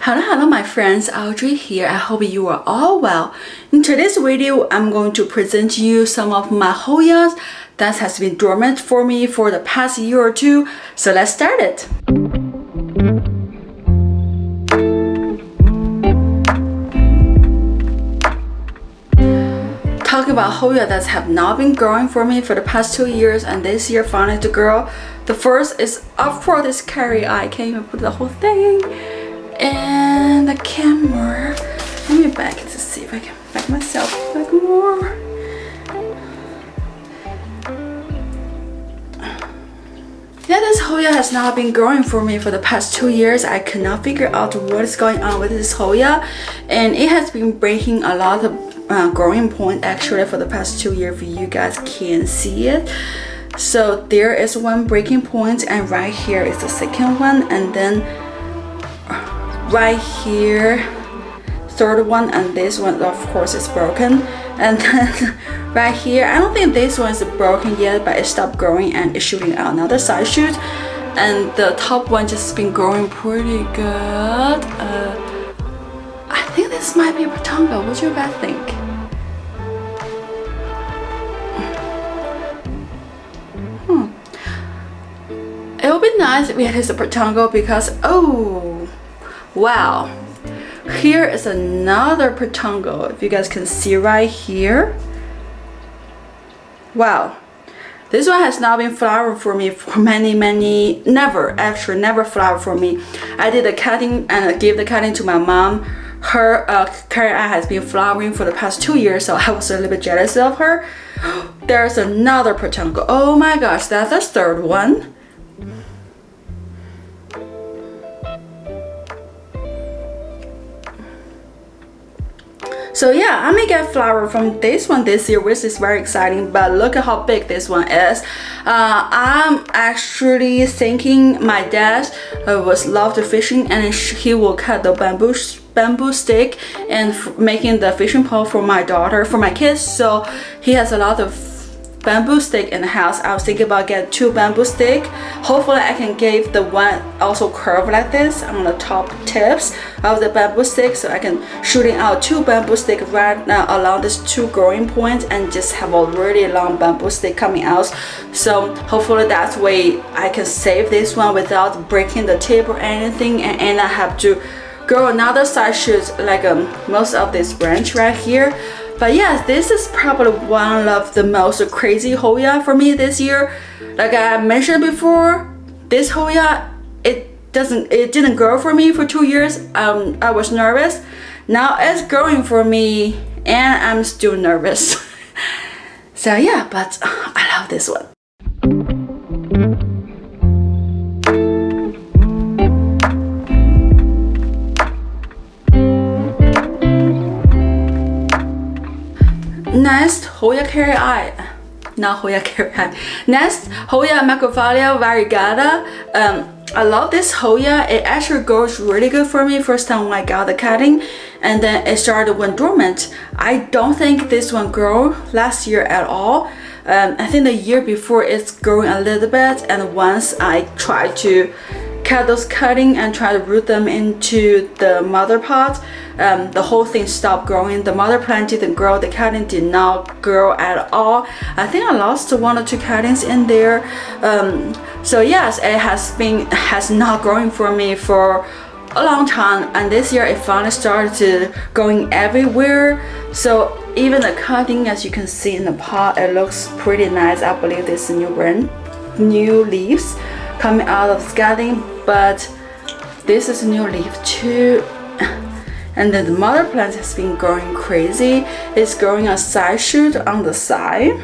Hello my friends, Audrey here. I hope you are all well. In today's video, I'm going to present you some of my Hoyas that has been dormant for me for the past year or two. So let's start it. Talking about Hoya that have not been growing for me for the past 2 years, and this year finally to grow. The first is, of course, this kerrii. I can't even put the whole thing. And the camera, let me back it to see if I can back myself back more. Yeah, this Hoya has not been growing for me for the past 2 years. I could not figure out what is going on with this Hoya, and it has been breaking a lot of growing point actually for the past 2 years, if you guys can see it. So there is one breaking point, and right here is the second one, and then right here third one, and this one of course is broken, and then right here I don't think this one is broken yet, but it stopped growing and it's shooting out another side shoot, and the top one just been growing pretty good. I think this might be a Pratonga. What do you guys think? It would be nice if it is a Pratonga because wow, here is another Pratonga. If you guys can see right here, wow, this one has not been flowering for me for never flowered for me. I did a cutting and gave the cutting to my mom. Her kerrii has been flowering for the past 2 years, so I was a little bit jealous of her. There's another Pratonga. Oh my gosh, that's the third one. So yeah, I may get flower from this one this year, which is very exciting, but look at how big this one is. I'm actually thinking my dad was love the fishing, and he will cut the bamboo stick and making the fishing pole for my daughter, for my kids. So he has a lot of bamboo stick in the house. I was thinking about getting 2 bamboo stick. Hopefully I can give the one also curved like this on the top tips of the bamboo stick, so I can shooting out 2 bamboo stick right now along this 2 growing points, and just have a really long bamboo stick coming out. So hopefully that way I can save this one without breaking the tip or anything, and I have to grow another side shoot like most of this branch right here. But yes, this is probably one of the most crazy Hoya for me this year. Like I mentioned before, this Hoya, it didn't grow for me for 2 years. I was nervous. Now it's growing for me, and I'm still nervous. So yeah, but I love this one. Next, Hoya kerrii. Not Hoya kerrii. Next, Hoya macrophylla variegata. I love this Hoya. It actually grows really good for me first time when I got the cutting, and then it started went dormant. I don't think this one grew last year at all. I think the year before it's growing a little bit, and once I tried to cut those cutting and try to root them into the mother pot, the whole thing stopped growing. The mother plant didn't grow, the cutting did not grow at all. I think I lost 1 or 2 cuttings in there. So yes, it has not growing for me for a long time, and this year it finally started going everywhere. So even the cutting, as you can see in the pot, it looks pretty nice. I believe this new leaves coming out of the cutting, but this is a new leaf too. And then the mother plant has been growing crazy. It's growing a side shoot on the side.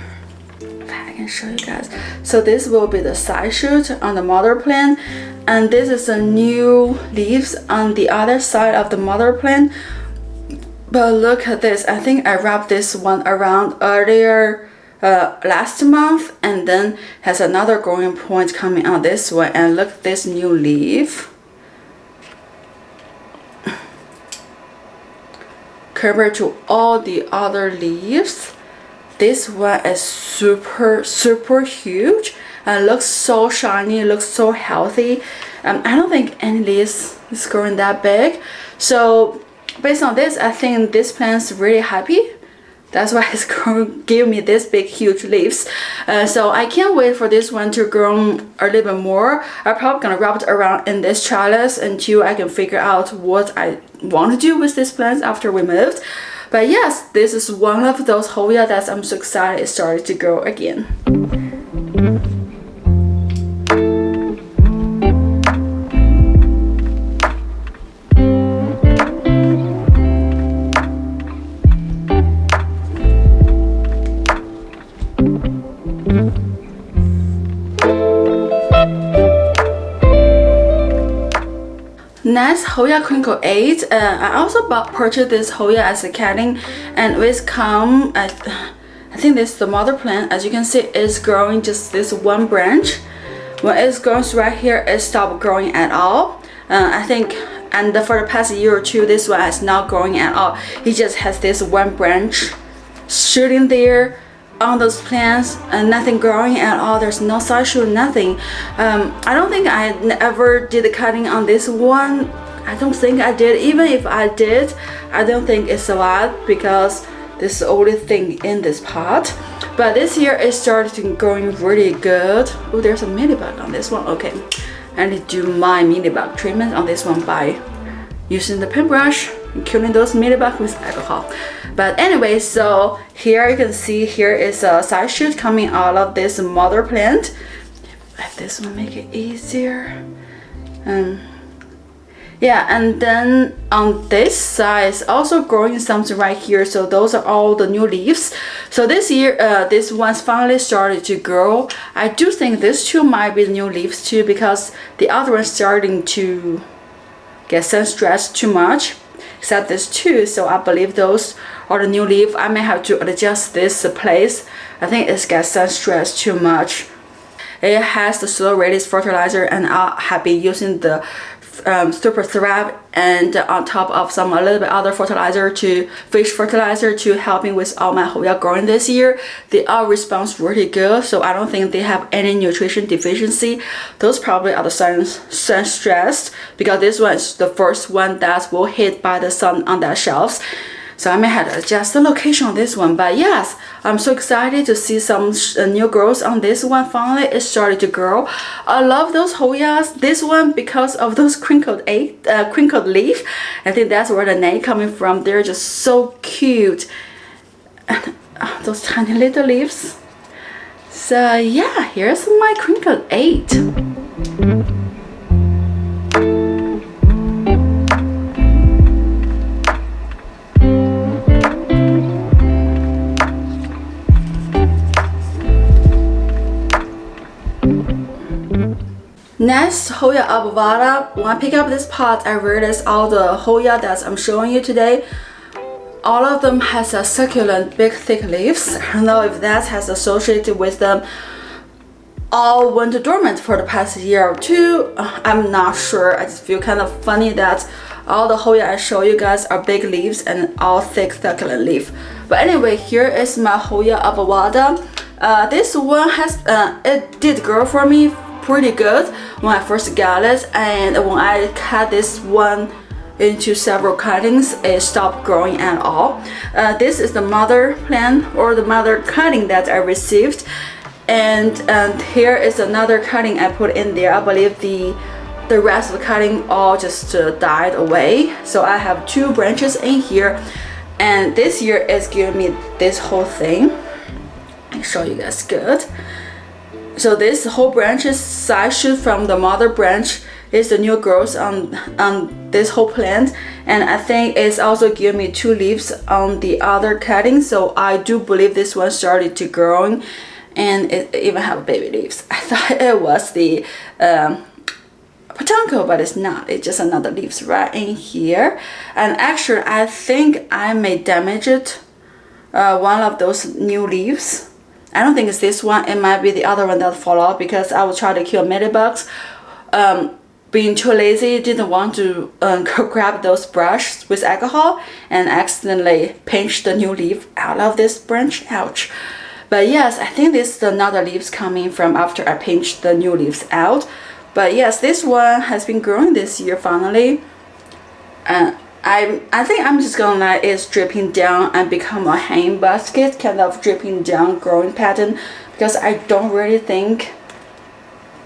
If I can show you guys. So this will be the side shoot on the mother plant, and this is a new leaves on the other side of the mother plant. But look at this. I think I wrapped this one around earlier last month, and then has another growing point coming out this way, and look at this new leaf compared to all the other leaves. This one is super huge and looks so shiny, looks so healthy. I don't think any leaves is growing that big. So based on this, I think this plant's really happy. That's why it's going to give me this big huge leaves. So I can't wait for this one to grow a little bit more. I'm probably gonna wrap it around in this trellis until I can figure out what I want to do with this plant after we moved. But yes, this is one of those Hoya that I'm so excited it started to grow again. Next, Hoya Crinkle 8. I also purchased this Hoya as a cutting, and with come, I think this is the mother plant. As you can see, it's growing just this one branch. When it grows right here, it stopped growing at all. I think, and for the past year or two, this one is not growing at all. It just has this one branch shooting there on those plants and nothing growing at all. There's no side shoot, nothing. I don't think I ever did the cutting on this one. I don't think I did. Even if I did, I don't think it's a lot because this is the only thing in this pot. But this year it started growing really good. Oh, there's a mealybug on this one. Okay, I need to do my mealybug treatment on this one by using the paintbrush and killing those mealybugs with alcohol. But anyway, so here you can see here is a side shoot coming out of this mother plant. If this will make it easier. Yeah, and then on this side is also growing something right here. So those are all the new leaves. So this year, this one's finally started to grow. I do think this two might be the new leaves too, because the other one's starting to get sun stressed too much. Except this two, so I believe those are the new leaf. I may have to adjust this place. I think it's got sun stressed too much. It has the slow release fertilizer, and I have been using the super thrive and on top of some a little bit other fertilizer to fish fertilizer to helping with all my Hoya growing this year. They all respond really good, so I don't think they have any nutrition deficiency. Those probably are the sun stressed, because this one is the first one that will hit by the sun on that shelves. So I may have to adjust the location on this one. But yes, I'm so excited to see some new growth on this one. Finally, it started to grow. I love those Hoyas. This one, because of those crinkled leaf. I think that's where the name coming from. They're just so cute. And those tiny little leaves. So yeah, here's my crinkled 8. Next, Hoya obovata. When I pick up this pot, I realized all the Hoya that I'm showing you today, all of them has a succulent, big, thick leaves. I don't know if that has associated with them all went dormant for the past year or two. I'm not sure. I just feel kind of funny that all the Hoya I show you guys are big leaves and all thick, succulent leaf. But anyway, here is my Hoya obovata. This one has it did grow for me pretty good when I first got it, and when I cut this one into several cuttings, it stopped growing at all. This is the mother plant or the mother cutting that I received, and here is another cutting I put in there. I believe the rest of the cutting all just died away, so I have 2 branches in here, and this year is giving me this whole thing. I can show you guys good. So this whole branch is side shoot from the mother branch is the new growth on this whole plant, and I think it's also giving me 2 leaves on the other cutting. So I do believe this one started to growing, and it even have baby leaves. I thought it was the potanko, but it's not. It's just another leaves right in here. And actually, I think I may damage it. One of those new leaves. I don't think it's this one. It might be the other one that fall off, because I was trying to kill mealybugs. Being too lazy, didn't want to grab those brushes with alcohol, and accidentally pinched the new leaf out of this branch. Ouch. But yes, I think this is another leaves coming from after I pinched the new leaves out. But yes, this one has been growing this year finally. And I think I'm just gonna let it dripping down and become a hang basket, kind of dripping down growing pattern, because I don't really think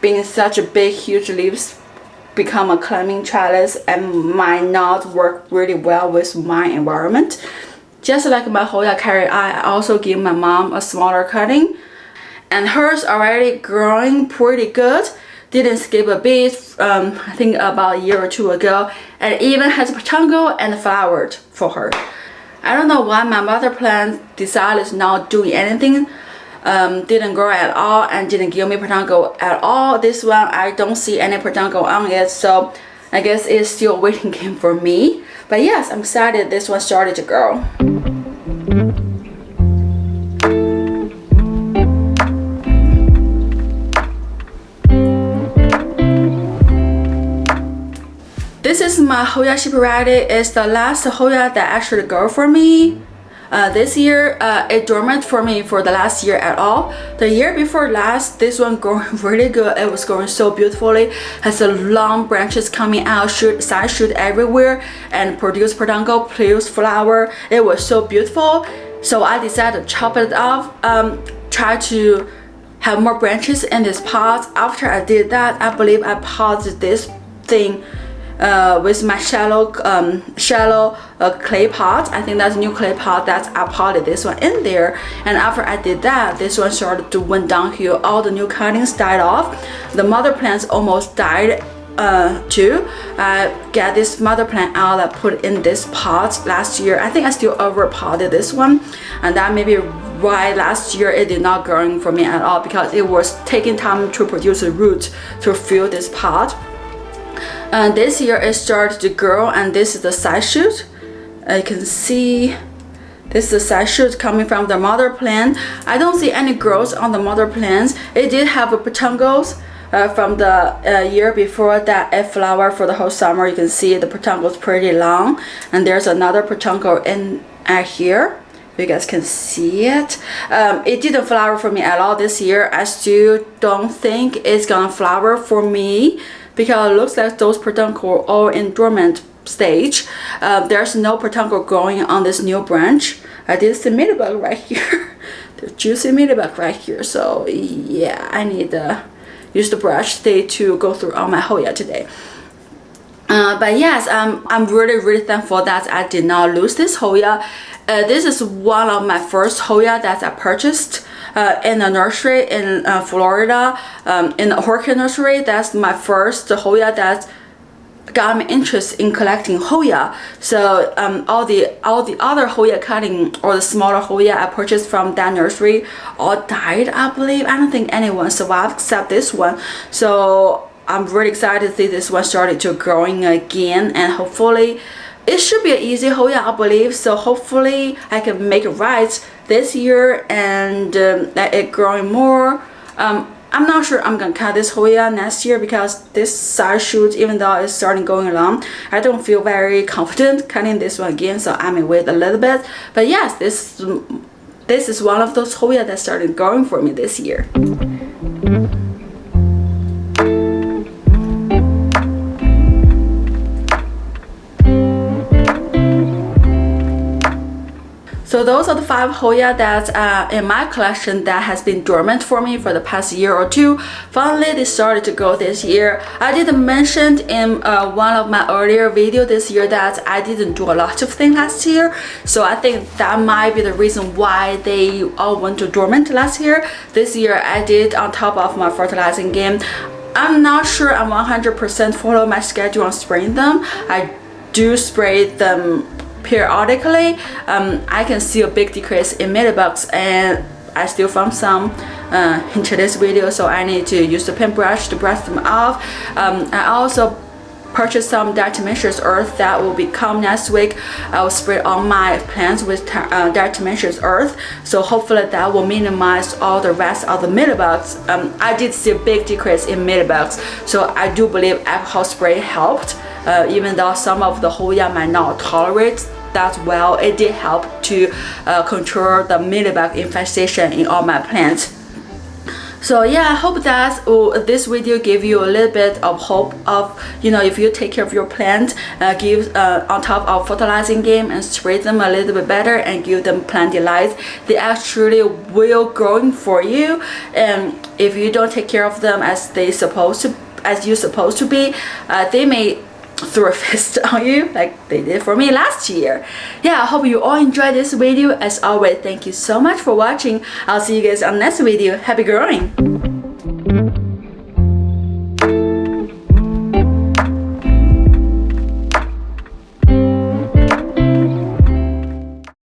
being such a big huge leaves become a climbing trellis and might not work really well with my environment. Just like my Hoya kerrii, I also give my mom a smaller cutting, and hers already growing pretty good. Didn't skip a beat, I think about a year or two ago, and even has petangle and flowered for her. I don't know why my mother plant decided not doing anything, didn't grow at all and didn't give me petangle at all. This one I don't see any petangle on it, so I guess it's still a waiting game for me. But yes, I'm excited this one started to grow. This is my Hoya shepherdii. It's the last Hoya that actually grew for me. This year, it dormant for me for the last year at all. The year before last, this one growing really good. It was growing so beautifully. Has a long branches coming out, side shoot everywhere, and produce petangle, produce flower. It was so beautiful. So I decided to chop it off. Try to have more branches in this pot. After I did that, I believe I potted this thing with my shallow clay pot. I think that's a new clay pot that I potted this one in there. And after I did that, this one started to went downhill. All the new cuttings died off. The mother plants almost died too. I got this mother plant out. I put in this pot last year. I think I still over potted this one, and that maybe why last year it did not growing for me at all, because it was taking time to produce a root to fill this pot. And this year it started to grow, and this is the side shoot. You can see this is the side shoot coming from the mother plant. I don't see any growth on the mother plants. It did have a petangles from the year before that it flowered for the whole summer. You can see the petangle is pretty long, and there's another petangle in here. You guys can see it. It didn't flower for me at all this year. I still don't think it's gonna flower for me, because it looks like those petangle all in dormant stage. There's no petangle growing on this new branch. I did see mealybug right here. The juicy mealybug right here. So yeah, I need to use the brush today to go through all my Hoya today. But yes, I'm really thankful that I did not lose this Hoya. This is one of my first Hoya that I purchased in a nursery in Florida, in the orchid nursery. That's my first Hoya that got me interest in collecting Hoya. So all the other Hoya cutting or the smaller Hoya I purchased from that nursery all died, I believe. I don't think anyone survived except this one. So I'm really excited to see this one started to growing again, and hopefully it should be an easy Hoya, I believe. So hopefully I can make it right this year and let it growing more. I'm not sure I'm gonna cut this Hoya next year, because this side shoot, even though it's starting going along, I don't feel very confident cutting this one again, so I may wait a little bit. But yes, this is one of those Hoya that started growing for me this year. So those are the 5 Hoya that in my collection that has been dormant for me for the past year or two. Finally, they started to grow this year. I did mention in one of my earlier videos this year that I didn't do a lot of things last year. So I think that might be the reason why they all went to dormant last year. This year I did on top of my fertilizing game. I'm not sure I'm 100% follow my schedule on spraying them. I do spray them periodically. I can see a big decrease in mealybugs, and I still found some in today's video, so I need to use the paintbrush to brush them off. I also purchased some diatomaceous earth that will become next week. I will spray all my plants with diatomaceous earth, so hopefully that will minimize all the rest of the mealybugs. I did see a big decrease in mealybugs, so I do believe alcohol spray helped. Even though some of the Hoya might not tolerate that well, it did help to control the mealybug infestation in all my plants. So yeah, I hope that this video gave you a little bit of hope of, you know, if you take care of your plant, give on top of fertilizing them and spray them a little bit better and give them plenty light, they actually will growing for you. And if you don't take care of them as you're supposed to be, they may throw a fist on you like they did for me last year. Yeah, I hope you all enjoyed this video. As always, thank you so much for watching. I'll see you guys on the next video. Happy growing!